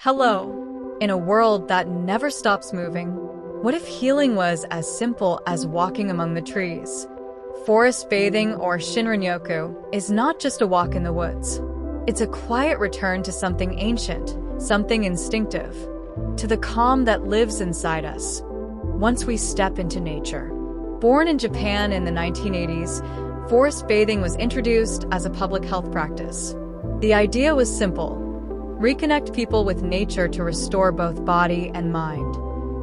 Hello. In a world that never stops moving, what if healing was as simple as walking among the trees? Forest bathing, or Shinrin-yoku, is not just a walk in the woods. It's a quiet return to something ancient, something instinctive, to the calm that lives inside us once we step into nature. Born in Japan in the 1980s, forest bathing was introduced as a public health practice. The idea was simple: reconnect people with nature to restore both body and mind.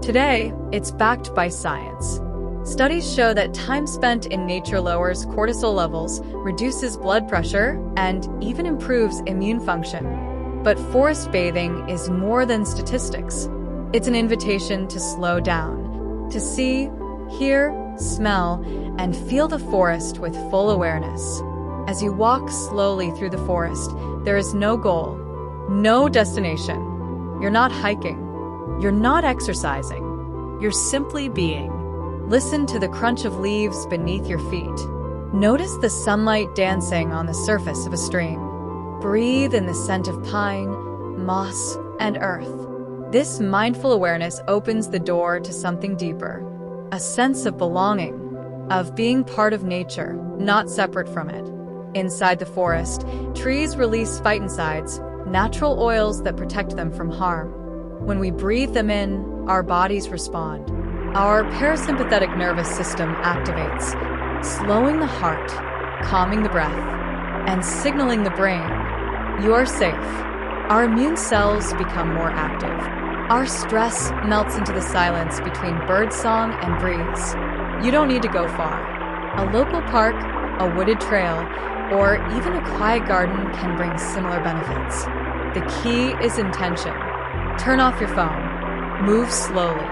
Today, it's backed by science. Studies show that time spent in nature lowers cortisol levels, reduces blood pressure, and even improves immune function. But forest bathing is more than statistics. It's an invitation to slow down, to see, hear, smell, and feel the forest with full awareness. As you walk slowly through the forest, there is no goal, no destination. You're not hiking. You're not exercising. You're simply being. Listen to the crunch of leaves beneath your feet. Notice the sunlight dancing on the surface of a stream. Breathe in the scent of pine, moss, and earth. This mindful awareness opens the door to something deeper, a sense of belonging, of being part of nature, not separate from it. Inside the forest, trees release phytoncides, natural oils that protect them from harm. When we breathe them in, our bodies respond. Our parasympathetic nervous system activates, slowing the heart, calming the breath, and signaling the brain, you are safe. Our immune cells become more active. Our stress melts into the silence between birdsong and breeze. You don't need to go far. A local park, a wooded trail, or even a quiet garden can bring similar benefits. The key is intention. Turn off your phone. Move slowly.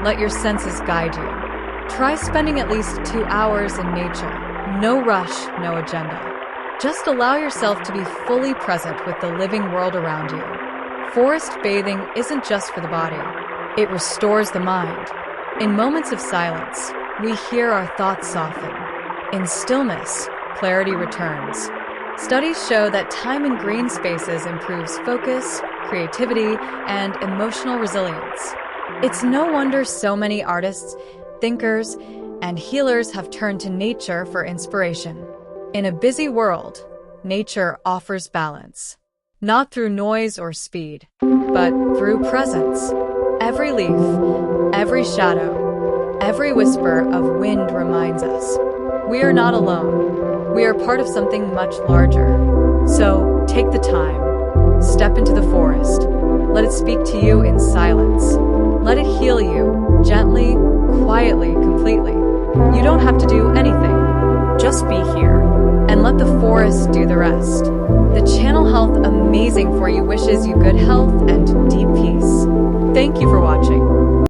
Let your senses guide you. Try spending at least 2 hours in nature. No rush, no agenda. Just allow yourself to be fully present with the living world around you. Forest bathing isn't just for the body. It restores the mind. In moments of silence, we hear our thoughts soften. In stillness, clarity returns. Studies show that time in green spaces improves focus, creativity, and emotional resilience. It's no wonder so many artists, thinkers, and healers have turned to nature for inspiration. In a busy world, nature offers balance. Not through noise or speed, but through presence. Every leaf, every shadow, every whisper of wind reminds us we are not alone. We are part of something much larger. So, take the time. Step into the forest. Let it speak to you in silence. Let it heal you, gently, quietly, completely. You don't have to do anything. Just be here, and let the forest do the rest. The Channel Health Amazing For You wishes you good health and deep peace. Thank you for watching.